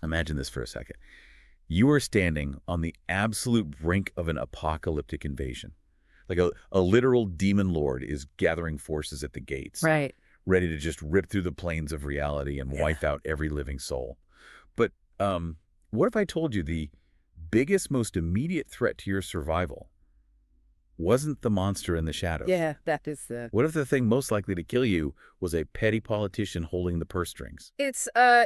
Imagine this for a second. You are standing on the absolute brink of an apocalyptic invasion. Like a literal demon lord is gathering forces at the gates, Right. ready to just rip through the plains of reality and Yeah. wipe out every living soul. But what if I told you the biggest, most immediate threat to your survival wasn't the monster in the shadows? Yeah, that is the What if the thing most likely to kill you was a petty politician holding the purse strings? it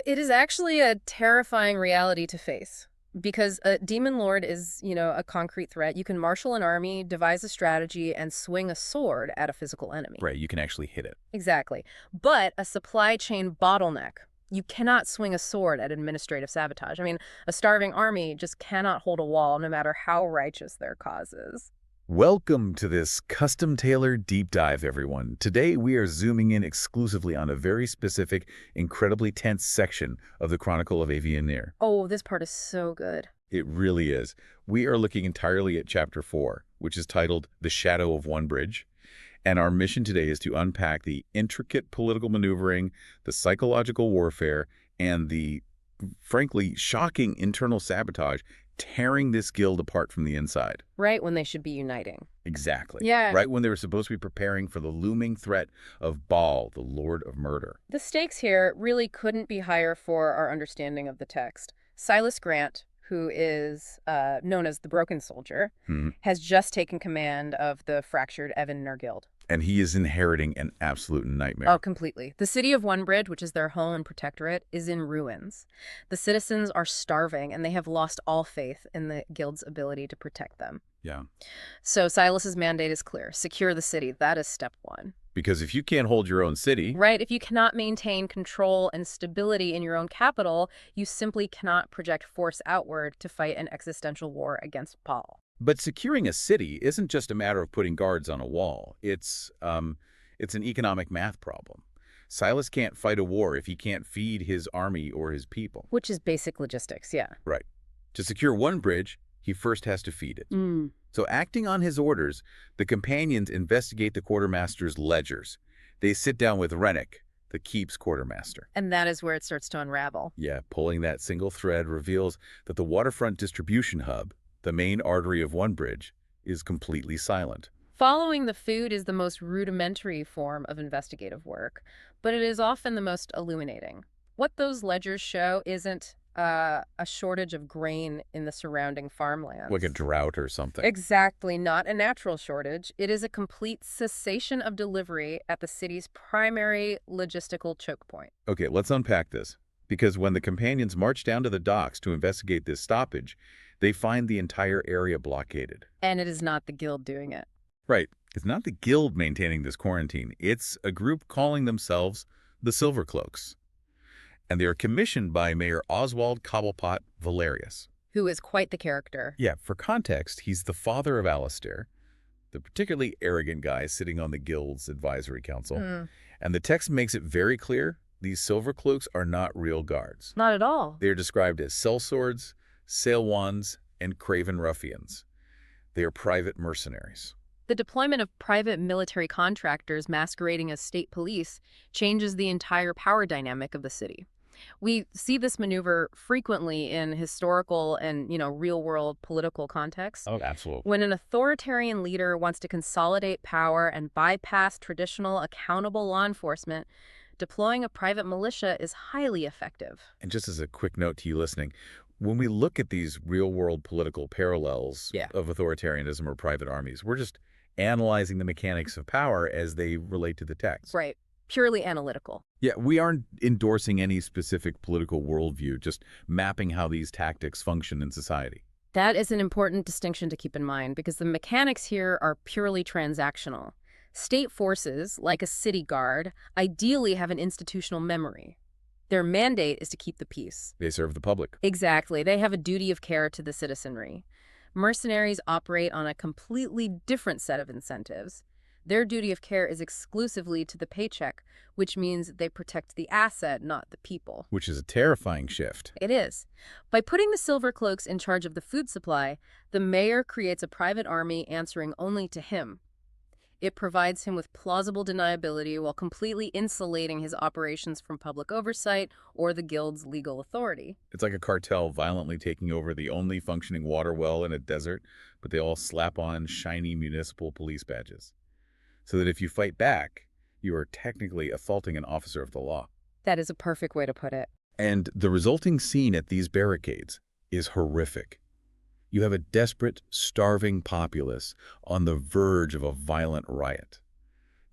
is actually a terrifying reality to face because a demon lord is, a concrete threat. You can marshal an army, devise a strategy, and swing a sword at a physical enemy. Right, you can actually hit it. Exactly. But a supply chain bottleneck. You cannot swing a sword at administrative sabotage. I mean, a starving army just cannot hold a wall no matter how righteous their cause is. Welcome to this custom-tailored deep dive, everyone. Today, we are zooming in exclusively on a very specific, incredibly tense section of the Chronicle of Avianeer. Oh, this part is so good. It really is. We are looking entirely at Chapter 4, which is titled The Shadow of One Bridge. And our mission today is to unpack the intricate political maneuvering, the psychological warfare, and the, frankly, shocking internal sabotage tearing this guild apart from the inside. Right when they should be uniting. Exactly. Yeah. Right when they were supposed to be preparing for the looming threat of Baal, the Lord of Murder. The stakes here really couldn't be higher for our understanding of the text. Silas Grant, who is known as the Broken Soldier, has just taken command of the fractured Evan Guild. And he is inheriting an absolute nightmare. Oh, completely. The city of One Bridge, which is their home and protectorate, is in ruins. The citizens are starving, and they have lost all faith in the guild's ability to protect them. Yeah. So Silas's mandate is clear. Secure the city. That is step one. Because if you can't hold your own city... Right. If you cannot maintain control and stability in your own capital, you simply cannot project force outward to fight an existential war against Baal. But securing a city isn't just a matter of putting guards on a wall. It's an economic math problem. Silas can't fight a war if he can't feed his army or his people. Which is basic logistics, yeah. Right. To secure one bridge, he first has to feed it. So acting on his orders, the companions investigate the quartermaster's ledgers. They sit down with Rennick, the keep's quartermaster. And that is where it starts to unravel. Yeah, pulling that single thread reveals that the waterfront distribution hub, the main artery of One Bridge, is completely silent. Following the food is the most rudimentary form of investigative work, but it is often the most illuminating. What those ledgers show isn't a shortage of grain in the surrounding farmlands. Like a drought or something. Exactly, not a natural shortage. It is a complete cessation of delivery at the city's primary logistical choke point. Okay, let's unpack this. Because when the companions march down to the docks to investigate this stoppage, they find the entire area blockaded. And it is not the guild doing it. Right. It's not the guild maintaining this quarantine. It's a group calling themselves the Silvercloaks. And they are commissioned by Mayor Oswald Cobblepot Valerius. Who is quite the character. Yeah, for context, he's the father of Alistair, the particularly arrogant guy sitting on the guild's advisory council. And the text makes it very clear these Silvercloaks are not real guards. Not at all. They are described as sellswords, sailwands, and craven ruffians. They are private mercenaries. The deployment of private military contractors masquerading as state police changes the entire power dynamic of the city. We see this maneuver frequently in historical and, real-world political contexts. Oh, absolutely. When an authoritarian leader wants to consolidate power and bypass traditional accountable law enforcement, deploying a private militia is highly effective. And just as a quick note to you listening, when we look at these real-world political parallels of authoritarianism or private armies, we're just analyzing the mechanics of power as they relate to the text. Right. Purely analytical. Yeah, we aren't endorsing any specific political worldview, just mapping how these tactics function in society. That is an important distinction to keep in mind because the mechanics here are purely transactional. State forces, like a city guard, ideally have an institutional memory. Their mandate is to keep the peace. They serve the public. Exactly. They have a duty of care to the citizenry. Mercenaries operate on a completely different set of incentives. Their duty of care is exclusively to the paycheck, which means they protect the asset, not the people. Which is a terrifying shift. It is. By putting the Silvercloaks in charge of the food supply, the mayor creates a private army answering only to him. It provides him with plausible deniability while completely insulating his operations from public oversight or the guild's legal authority. It's like a cartel violently taking over the only functioning water well in a desert, but they all slap on shiny municipal police badges. So that if you fight back, you are technically assaulting an officer of the law. That is a perfect way to put it. And the resulting scene at these barricades is horrific. You have a desperate, starving populace on the verge of a violent riot.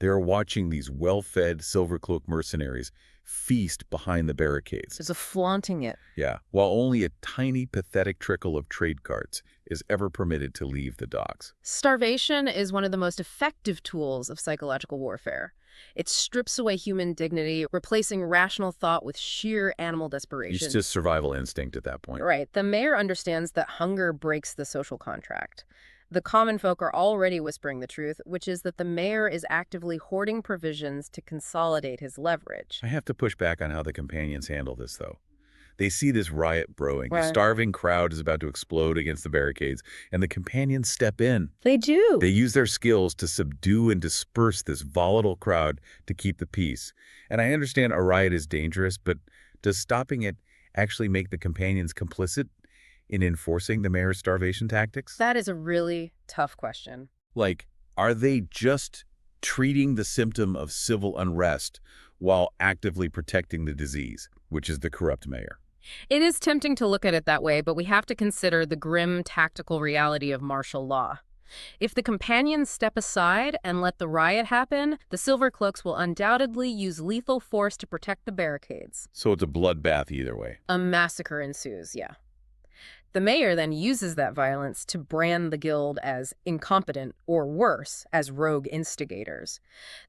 They are watching these well-fed Silver-Cloak mercenaries feast behind the barricades. It's a flaunting it. Yeah, while only a tiny, pathetic trickle of trade carts is ever permitted to leave the docks. Starvation is one of the most effective tools of psychological warfare. It strips away human dignity, replacing rational thought with sheer animal desperation. It's just survival instinct at that point. Right. The mayor understands that hunger breaks the social contract. The common folk are already whispering the truth, which is that the mayor is actively hoarding provisions to consolidate his leverage. I have to push back on how the companions handle this, though. They see this riot brewing. The Right. starving crowd is about to explode against the barricades, and the companions step in. They do. They use their skills to subdue and disperse this volatile crowd to keep the peace. And I understand a riot is dangerous, but does stopping it actually make the companions complicit in enforcing the mayor's starvation tactics? That is a really tough question. Like, are they just treating the symptom of civil unrest while actively protecting the disease, which is the corrupt mayor? It is tempting to look at it that way, but we have to consider the grim tactical reality of martial law. If the companions step aside and let the riot happen, the Silver Cloaks will undoubtedly use lethal force to protect the barricades. So it's a bloodbath either way. A massacre ensues, yeah. The mayor then uses that violence to brand the guild as incompetent, or worse, as rogue instigators.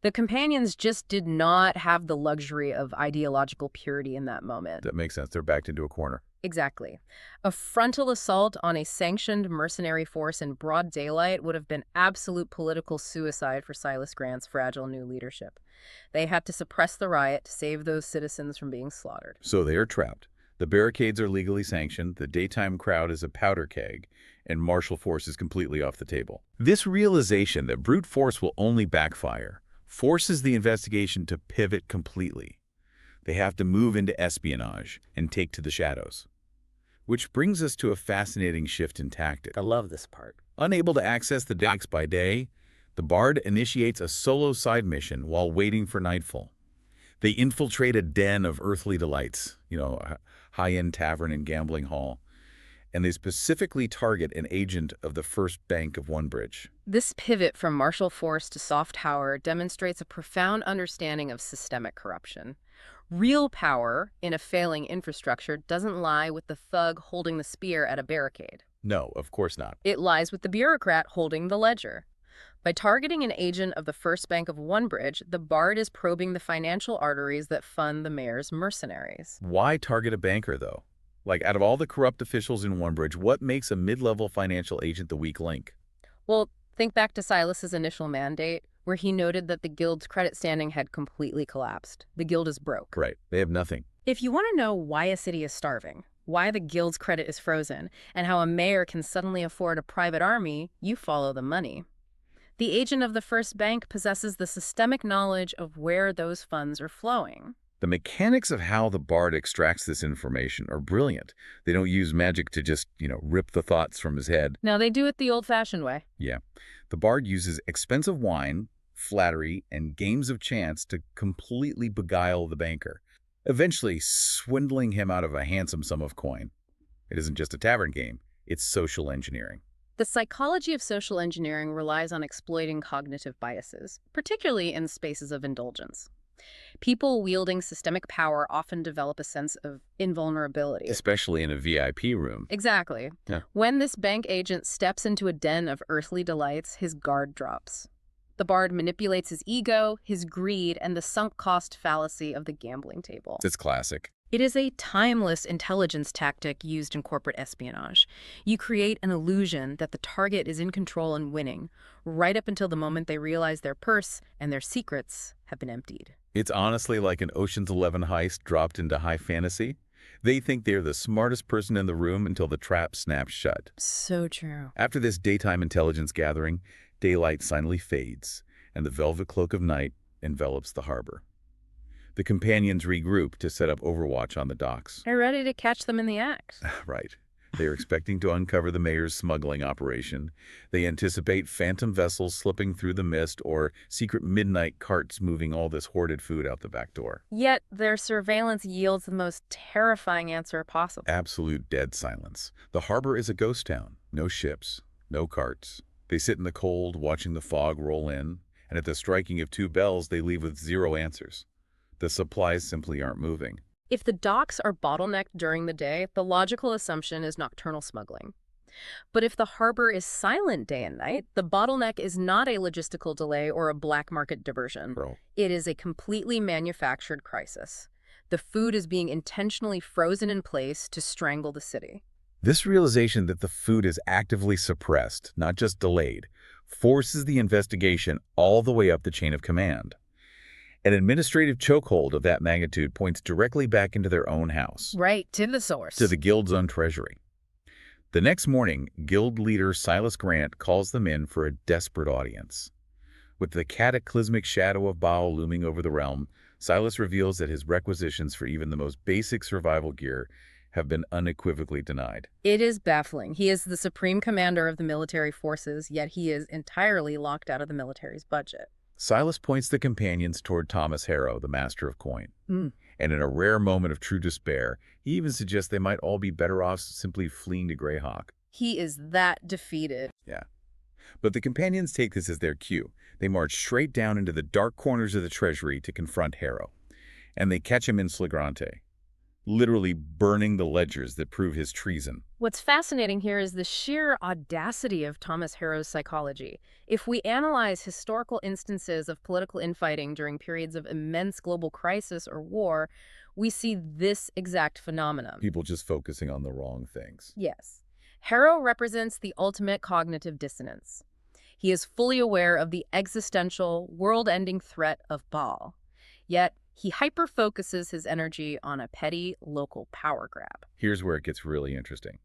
The companions just did not have the luxury of ideological purity in that moment. That makes sense. They're backed into a corner. Exactly. A frontal assault on a sanctioned mercenary force in broad daylight would have been absolute political suicide for Silas Grant's fragile new leadership. They had to suppress the riot to save those citizens from being slaughtered. So they are trapped. The barricades are legally sanctioned, the daytime crowd is a powder keg, and martial force is completely off the table. This realization that brute force will only backfire forces the investigation to pivot completely. They have to move into espionage and take to the shadows. Which brings us to a fascinating shift in tactics. I love this part. Unable to access the docks by day, the Bard initiates a solo side mission while waiting for nightfall. They infiltrate a den of earthly delights, a high-end tavern and gambling hall, and they specifically target an agent of the First Bank of Onebridge. This pivot from martial force to soft power demonstrates a profound understanding of systemic corruption. Real power in a failing infrastructure doesn't lie with the thug holding the spear at a barricade. No, of course not. It lies with the bureaucrat holding the ledger. By targeting an agent of the First Bank of Onebridge, the Bard is probing the financial arteries that fund the mayor's mercenaries. Why target a banker, though? Like, out of all the corrupt officials in Onebridge, what makes a mid-level financial agent the weak link? Well, think back to Silas's initial mandate, where he noted that the guild's credit standing had completely collapsed. The guild is broke. Right, they have nothing. If you want to know why a city is starving, why the guild's credit is frozen, and how a mayor can suddenly afford a private army, you follow the money. The agent of the First Bank possesses the systemic knowledge of where those funds are flowing. The mechanics of how the Bard extracts this information are brilliant. They don't use magic to just, rip the thoughts from his head. Now, they do it the old-fashioned way. Yeah. The Bard uses expensive wine, flattery, and games of chance to completely beguile the banker, eventually swindling him out of a handsome sum of coin. It isn't just a tavern game, it's social engineering. The psychology of social engineering relies on exploiting cognitive biases, particularly in spaces of indulgence. People wielding systemic power often develop a sense of invulnerability. Especially in a VIP room. Exactly. Yeah. When this bank agent steps into a den of earthly delights, his guard drops. The Bard manipulates his ego, his greed, and the sunk cost fallacy of the gambling table. It's classic. It is a timeless intelligence tactic used in corporate espionage. You create an illusion that the target is in control and winning, right up until the moment they realize their purse and their secrets have been emptied. It's honestly like an Ocean's 11 heist dropped into high fantasy. They think they're the smartest person in the room until the trap snaps shut. So true. After this daytime intelligence gathering, daylight finally fades, and the velvet cloak of night envelops the harbor. The companions regroup to set up overwatch on the docks. They're ready to catch them in the act. Right. They are expecting to uncover the mayor's smuggling operation. They anticipate phantom vessels slipping through the mist or secret midnight carts moving all this hoarded food out the back door. Yet their surveillance yields the most terrifying answer possible. Absolute dead silence. The harbor is a ghost town. No ships, no carts. They sit in the cold, watching the fog roll in, and at the striking of 2 bells, they leave with 0 answers. The supplies simply aren't moving. If the docks are bottlenecked during the day, the logical assumption is nocturnal smuggling. But if the harbor is silent day and night, the bottleneck is not a logistical delay or a black market diversion. Bro. It is a completely manufactured crisis. The food is being intentionally frozen in place to strangle the city. This realization that the food is actively suppressed, not just delayed, forces the investigation all the way up the chain of command. An administrative chokehold of that magnitude points directly back into their own house, Right, to the source. to the Guild's own treasury. The next morning, Guild leader Silas Grant calls them in for a desperate audience. With the cataclysmic shadow of Baal looming over the realm, Silas reveals that his requisitions for even the most basic survival gear have been unequivocally denied. It is baffling. He is the supreme commander of the military forces, yet he is entirely locked out of the military's budget. Silas points the companions toward Thomas Harrow, the master of coin. Mm. And in a rare moment of true despair, he even suggests they might all be better off simply fleeing to Greyhawk. He is that defeated. Yeah. But the companions take this as their cue. They march straight down into the dark corners of the treasury to confront Harrow. And they catch him in flagrante, literally burning the ledgers that prove his treason. What's fascinating here is the sheer audacity of Thomas Harrow's psychology. If we analyze historical instances of political infighting during periods of immense global crisis or war, we see this exact phenomenon. People just focusing on the wrong things. Yes. Harrow represents the ultimate cognitive dissonance. He is fully aware of the existential, world-ending threat of Baal. Yet, he hyper-focuses his energy on a petty, local power grab. Here's where it gets really interesting.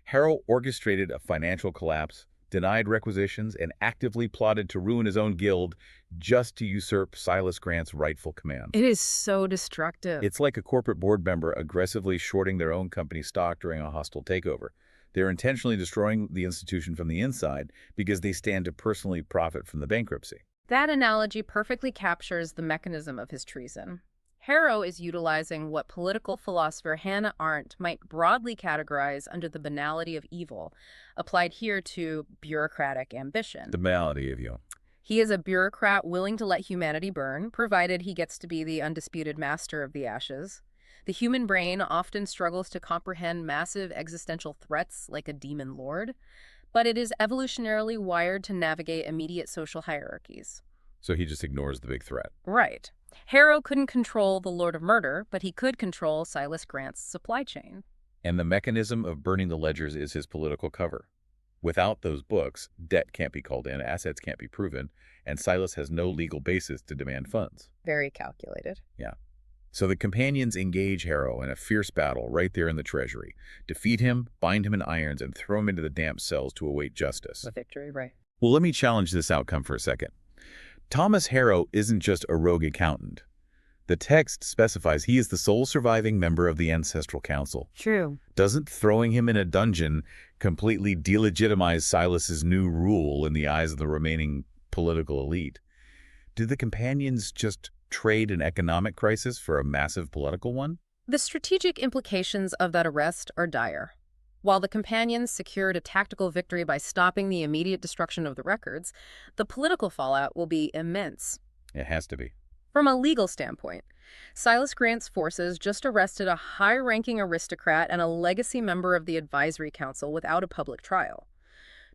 Harrow orchestrated a financial collapse, denied requisitions, and actively plotted to ruin his own guild just to usurp Silas Grant's rightful command. It is so destructive. It's like a corporate board member aggressively shorting their own company stock during a hostile takeover. They're intentionally destroying the institution from the inside because they stand to personally profit from the bankruptcy. That analogy perfectly captures the mechanism of his treason. Harrow is utilizing what political philosopher Hannah Arendt might broadly categorize under the banality of evil, applied here to bureaucratic ambition. The malady of you. He is a bureaucrat willing to let humanity burn, provided he gets to be the undisputed master of the ashes. The human brain often struggles to comprehend massive existential threats like a demon lord, but it is evolutionarily wired to navigate immediate social hierarchies. So he just ignores the big threat. Right. Harrow couldn't control the Lord of Murder, but he could control Silas Grant's supply chain. And the mechanism of burning the ledgers is his political cover. Without those books, debt can't be called in, assets can't be proven, and Silas has no legal basis to demand funds. Very calculated. Yeah. So the companions engage Harrow in a fierce battle right there in the treasury, defeat him, bind him in irons, and throw him into the damp cells to await justice. A victory, right. Well, let me challenge this outcome for a second. Thomas Harrow isn't just a rogue accountant. The text specifies he is the sole surviving member of the Ancestral Council. True. Doesn't throwing him in a dungeon completely delegitimize Silas's new rule in the eyes of the remaining political elite? Do the companions just trade an economic crisis for a massive political one? The strategic implications of that arrest are dire. While the companions secured a tactical victory by stopping the immediate destruction of the records, the political fallout will be immense. It has to be. From a legal standpoint, Silas Grant's forces just arrested a high-ranking aristocrat and a legacy member of the advisory council without a public trial.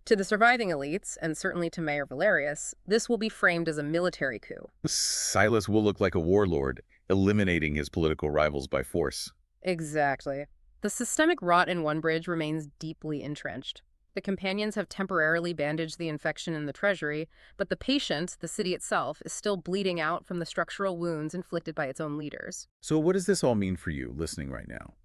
To the surviving elites, and certainly to Mayor Valerius, this will be framed as a military coup. Silas will look like a warlord, eliminating his political rivals by force. Exactly. The systemic rot in One Bridge remains deeply entrenched. The companions have temporarily bandaged the infection in the treasury, but the patient, the city itself, is still bleeding out from the structural wounds inflicted by its own leaders. So what does this all mean for you, listening right now?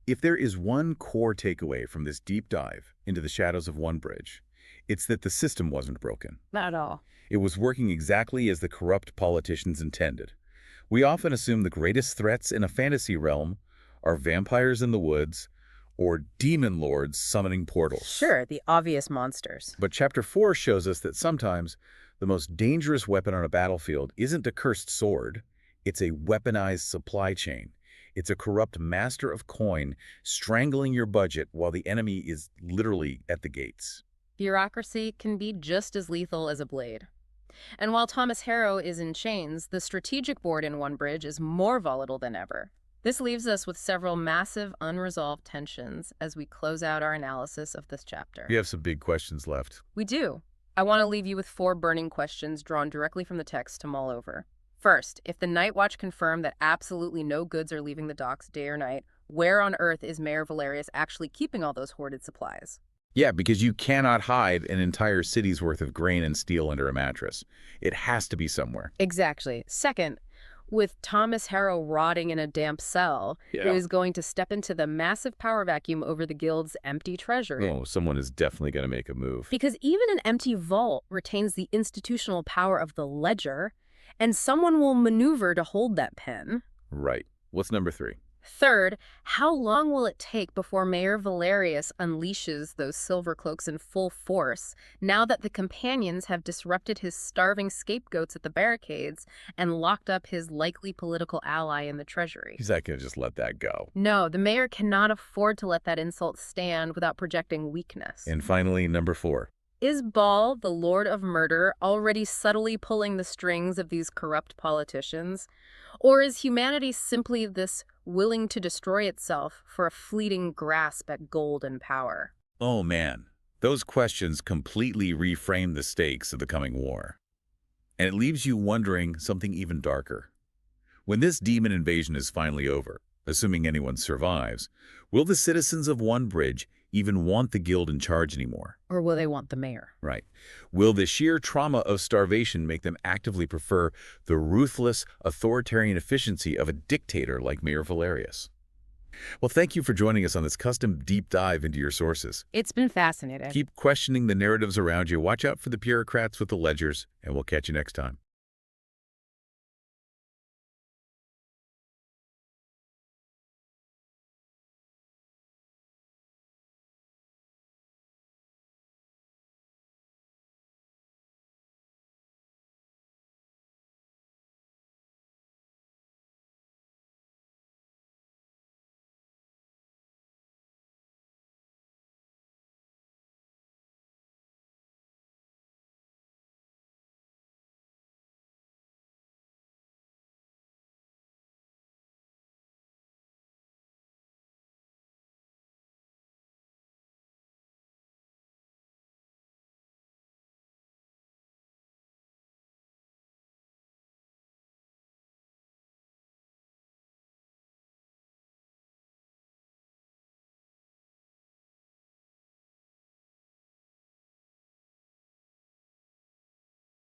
If there is one core takeaway from this deep dive into the shadows of One Bridge, It's that the system wasn't broken. Not at all. It was working exactly as the corrupt politicians intended. We often assume the greatest threats in a fantasy realm are vampires in the woods or demon lords summoning portals. Sure, the obvious monsters. But Chapter 4 shows us that sometimes the most dangerous weapon on a battlefield isn't a cursed sword, it's a weaponized supply chain. It's a corrupt master of coin strangling your budget while the enemy is literally at the gates. Bureaucracy can be just as lethal as a blade. And while Thomas Harrow is in chains, the strategic board in One Bridge is more volatile than ever. This leaves us with several massive unresolved tensions as we close out our analysis of this chapter. We have some big questions left. We do. I want to leave you with 4 burning questions drawn directly from the text to mull over. First, if the Night Watch confirm that absolutely no goods are leaving the docks day or night, where on earth is Mayor Valerius actually keeping all those hoarded supplies? Yeah, because you cannot hide an entire city's worth of grain and steel under a mattress. It has to be somewhere. Exactly. Second, with Thomas Harrow rotting in a damp cell, who is going to step into the massive power vacuum over the guild's empty treasury. Oh, someone is definitely going to make a move. Because even an empty vault retains the institutional power of the ledger, and someone will maneuver to hold that pen. Right. What's number 3? Third, how long will it take before Mayor Valerius unleashes those silver cloaks in full force, now that the companions have disrupted his starving scapegoats at the barricades and locked up his likely political ally in the treasury? He's not going to just let that go. No, the mayor cannot afford to let that insult stand without projecting weakness. And finally, number 4. Is Baal, the Lord of Murder, already subtly pulling the strings of these corrupt politicians? Or is humanity simply this willing to destroy itself for a fleeting grasp at gold and power? Oh man, those questions completely reframe the stakes of the coming war. And it leaves you wondering something even darker. When this demon invasion is finally over, assuming anyone survives, will the citizens of One Bridge even want the guild in charge anymore? Or will they want the mayor? Right. Will the sheer trauma of starvation make them actively prefer the ruthless, authoritarian efficiency of a dictator like Mayor Valerius? Well, thank you for joining us on this custom deep dive into your sources. It's been fascinating. Keep questioning the narratives around you. Watch out for the bureaucrats with the ledgers, and we'll catch you next time.